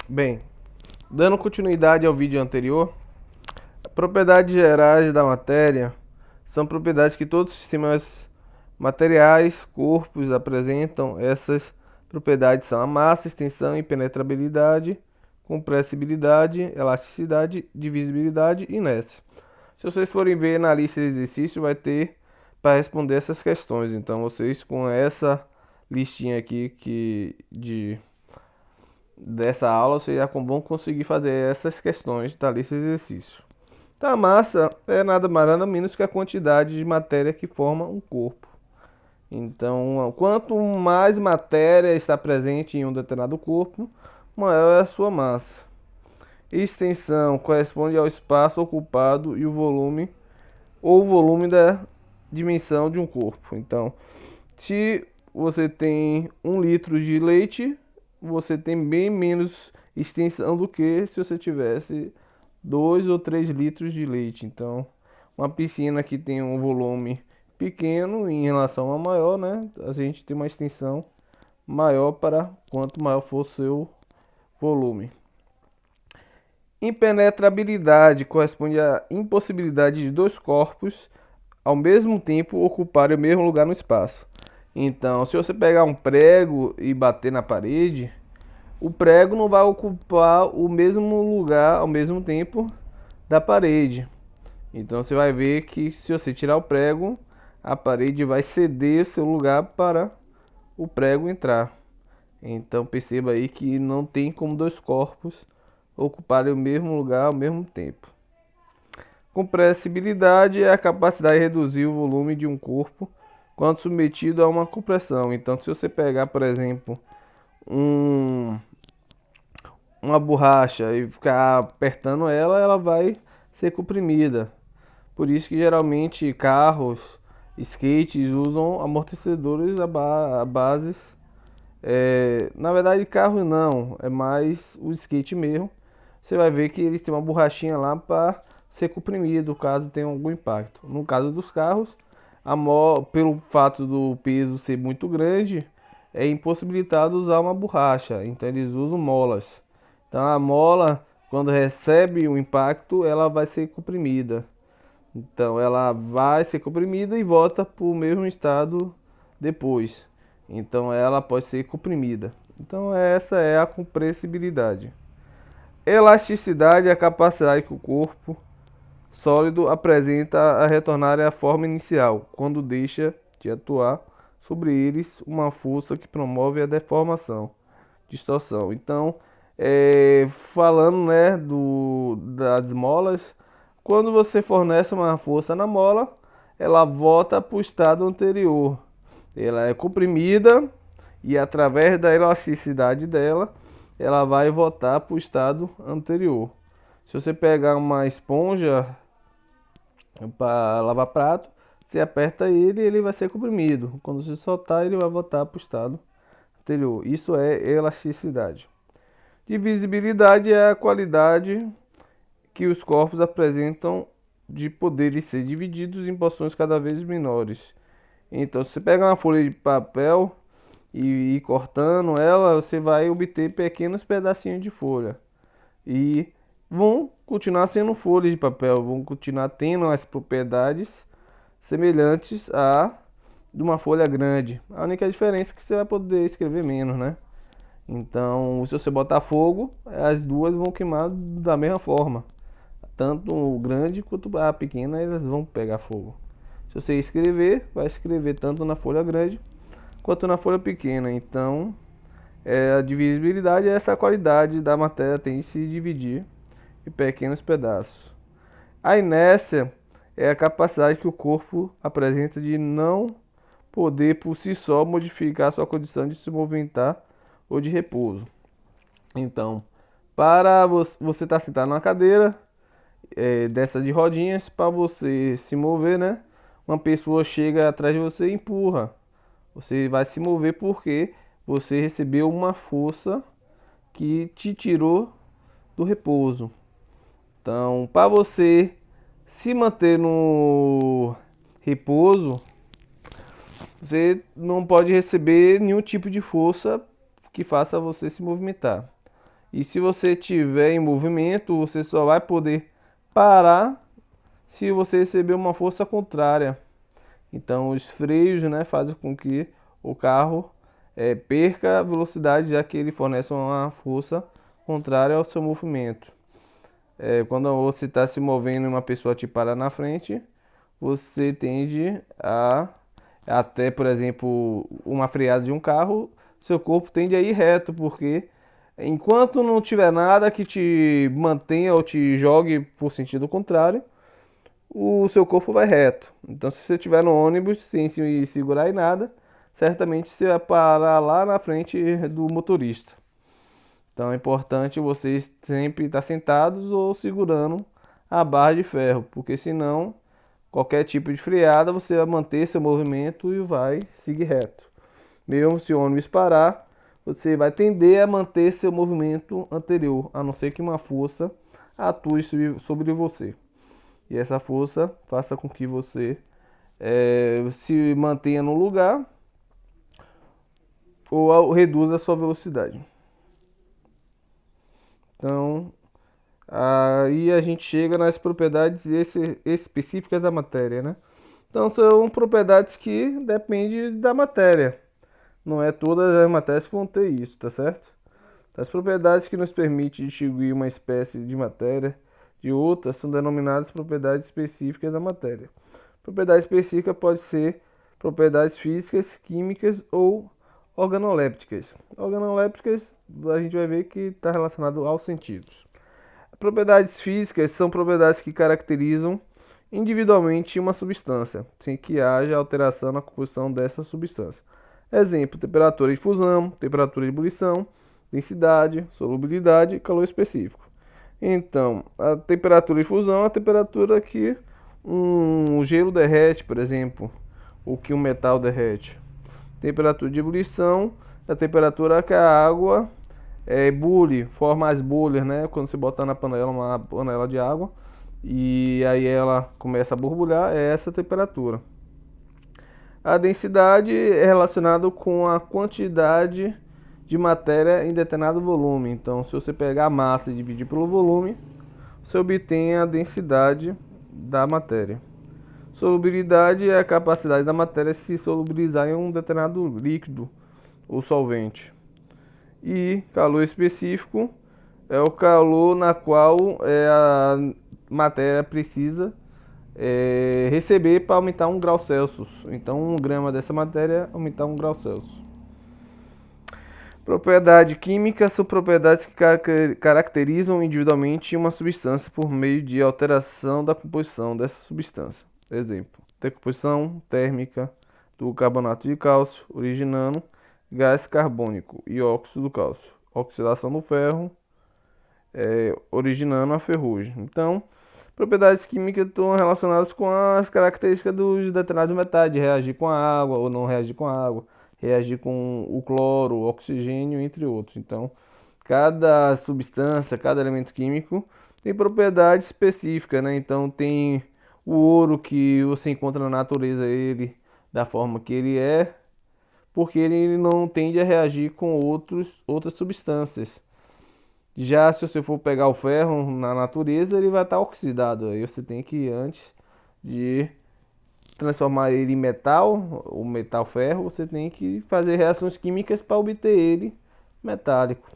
Bem, dando continuidade ao vídeo anterior, propriedades gerais da matéria são propriedades que todos os sistemas materiais, corpos apresentam. Essas propriedades são a massa, extensão, impenetrabilidade, compressibilidade, elasticidade, divisibilidade e inércia. Se vocês forem ver na lista de exercício, vai ter para responder essas questões. Então, vocês com essa listinha aqui dessa aula, vocês já vão conseguir fazer essas questões da lista de exercício. Então, a massa é nada mais nada menos que a quantidade de matéria que forma um corpo. Então, quanto mais matéria está presente em um determinado corpo, maior é a sua massa. Extensão corresponde ao espaço ocupado e o volume ou volume da dimensão de um corpo. Então, se você tem 1 litro de leite, você tem bem menos extensão do que se você tivesse 2 ou 3 litros de leite. Então, uma piscina que tem um volume pequeno em relação a maior, né? A gente tem uma extensão maior para quanto maior for o seu volume. Impenetrabilidade corresponde à impossibilidade de dois corpos ao mesmo tempo ocuparem o mesmo lugar no espaço. Então, se você pegar um prego e bater na parede, o prego não vai ocupar o mesmo lugar ao mesmo tempo da parede. Então, você vai ver que se você tirar o prego, a parede vai ceder seu lugar para o prego entrar. Então, perceba aí que não tem como dois corpos ocuparem o mesmo lugar ao mesmo tempo. Compressibilidade é a capacidade de reduzir o volume de um corpo quando submetido a uma compressão. Então, se você pegar, por exemplo, uma borracha e ficar apertando ela, ela vai ser comprimida. Por isso que geralmente carros, skates usam amortecedores a bases. Na verdade, carro não, é mais o skate mesmo. Você vai ver que eles têm uma borrachinha lá para ser comprimido caso tenha algum impacto. No caso dos carros, pelo fato do peso ser muito grande, é impossibilitado usar uma borracha. Então eles usam molas. Então a mola, quando recebe o impacto, ela vai ser comprimida. Então ela vai ser comprimida e volta para o mesmo estado depois. Então ela pode ser comprimida. Então essa é a compressibilidade. Elasticidade é a capacidade que o corpo sólido apresenta a retornar à forma inicial, quando deixa de atuar sobre eles uma força que promove a deformação, distorção. Então, falando, né, das molas, quando você fornece uma força na mola, ela volta para o estado anterior. Ela é comprimida e através da elasticidade dela, ela vai voltar para o estado anterior. Se você pegar uma esponja para lavar prato, você aperta ele e ele vai ser comprimido. Quando você soltar, ele vai voltar para o estado anterior. Isso é elasticidade. Divisibilidade é a qualidade que os corpos apresentam de poderem ser divididos em porções cada vez menores. Então, se você pega uma folha de papel e ir cortando ela, você vai obter pequenos pedacinhos de folha. E vão continuar sendo folhas de papel, vão continuar tendo as propriedades semelhantes a de uma folha grande. A única diferença é que você vai poder escrever menos, né? Então, se você botar fogo, as duas vão queimar da mesma forma. Tanto o grande quanto a pequena, elas vão pegar fogo. Se você escrever, vai escrever tanto na folha grande quanto na folha pequena. Então, a divisibilidade é essa qualidade da matéria tem de se dividir em pequenos pedaços. A inércia é a capacidade que o corpo apresenta de não poder por si só modificar sua condição de se movimentar ou de repouso. Então, para você estar sentado numa cadeira dessa de rodinhas, para você se mover, né? Uma pessoa chega atrás de você e empurra. Você vai se mover porque você recebeu uma força que te tirou do repouso. Então, para você se manter no repouso, você não pode receber nenhum tipo de força que faça você se movimentar. E se você estiver em movimento, você só vai poder parar se você receber uma força contrária. Então, os freios, né, fazem com que o carro perca a velocidade, já que ele fornece uma força contrária ao seu movimento. Quando você está se movendo e uma pessoa te para na frente, você tende a, até, por exemplo, uma freada de um carro, seu corpo tende a ir reto, porque enquanto não tiver nada que te mantenha ou te jogue por sentido contrário, o seu corpo vai reto. Então, se você estiver no ônibus sem se segurar em nada, certamente você vai parar lá na frente do motorista. Então, é importante vocês sempre estar sentados ou segurando a barra de ferro, porque senão qualquer tipo de freada você vai manter seu movimento e vai seguir reto. Mesmo se o ônibus parar, você vai tender a manter seu movimento anterior, a não ser que uma força atue sobre você. E essa força faça com que você se mantenha no lugar ou reduza a sua velocidade. Então, aí a gente chega nas propriedades específicas da matéria, né? Então, são propriedades que dependem da matéria. Não é todas as matérias que vão ter isso, tá certo? As propriedades que nos permitem distinguir uma espécie de matéria de outra são denominadas propriedades específicas da matéria. Propriedade específica pode ser propriedades físicas, químicas ou organolépticas. Organolépticas a gente vai ver que está relacionado aos sentidos. Propriedades físicas são propriedades que caracterizam individualmente uma substância, sem que haja alteração na composição dessa substância. Exemplo: temperatura de fusão, temperatura de ebulição, densidade, solubilidade e calor específico. Então, a temperatura de fusão é a temperatura que um gelo derrete, por exemplo, ou que um metal derrete. Temperatura de ebulição é a temperatura que a água ebule, forma as bolhas, né? Quando você botar na panela uma panela de água e aí ela começa a borbulhar, é essa temperatura. A densidade é relacionada com a quantidade de matéria em determinado volume. Então, se você pegar a massa e dividir pelo volume, você obtém a densidade da matéria. Solubilidade é a capacidade da matéria se solubilizar em um determinado líquido ou solvente. E calor específico é o calor na qual a matéria precisa receber para aumentar 1 grau Celsius. Então, 1 grama dessa matéria aumentar 1 grau Celsius. Propriedade química são propriedades que caracterizam individualmente uma substância por meio de alteração da composição dessa substância. Exemplo: decomposição térmica do carbonato de cálcio, originando gás carbônico e óxido do cálcio. Oxidação do ferro, originando a ferrugem. Então, propriedades químicas estão relacionadas com as características dos determinados metais, de reagir com a água ou não reagir com a água, reagir com o cloro, o oxigênio, entre outros. Então, cada substância, cada elemento químico tem propriedade específica, né? Então, tem o ouro que você encontra na natureza, ele da forma que ele é, porque ele não tende a reagir com outras substâncias. Já se você for pegar o ferro na natureza, ele vai estar oxidado. Aí você tem que, antes de transformar ele em metal, o metal ferro, você tem que fazer reações químicas para obter ele metálico.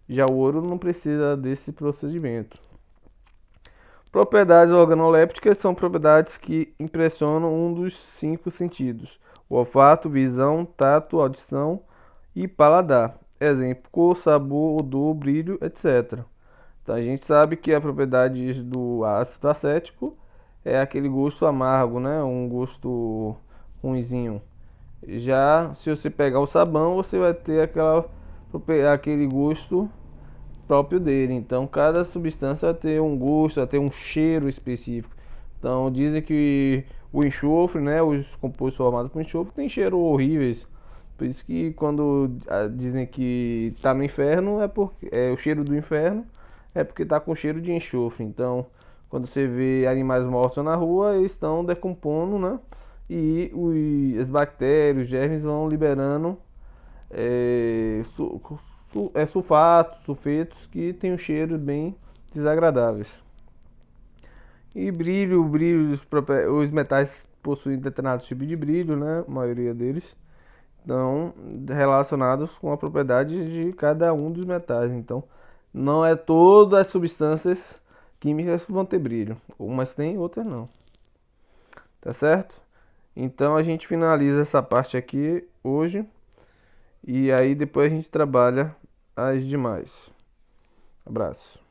Já o ouro não precisa desse procedimento. Propriedades organolépticas são propriedades que impressionam um dos 5 sentidos: o olfato, visão, tato, audição e paladar. Exemplo: cor, sabor, odor, brilho, etc. Então a gente sabe que a propriedade do ácido acético é aquele gosto amargo, né? Um gosto ruinzinho. Já se você pegar o sabão, você vai ter aquele gosto próprio dele. Então cada substância vai ter um gosto, vai ter um cheiro específico. Então dizem que o enxofre, né? Os compostos formados por enxofre têm cheiro horríveis. Por isso que quando dizem que tá no inferno é porque é o cheiro do inferno, é porque tá com cheiro de enxofre. Então, quando você vê animais mortos na rua, eles estão decompondo, né? E as bactérias, os germes vão liberando sulfatos, sulfetos que tem um cheiro bem desagradáveis. E brilho, os metais possuem determinados tipos de brilho, né? A maioria deles estão relacionados com a propriedade de cada um dos metais. Então, não é todas as substâncias químicas que vão ter brilho, umas tem, outras não. Tá certo? Então a gente finaliza essa parte aqui hoje e aí depois a gente trabalha as demais. Abraço.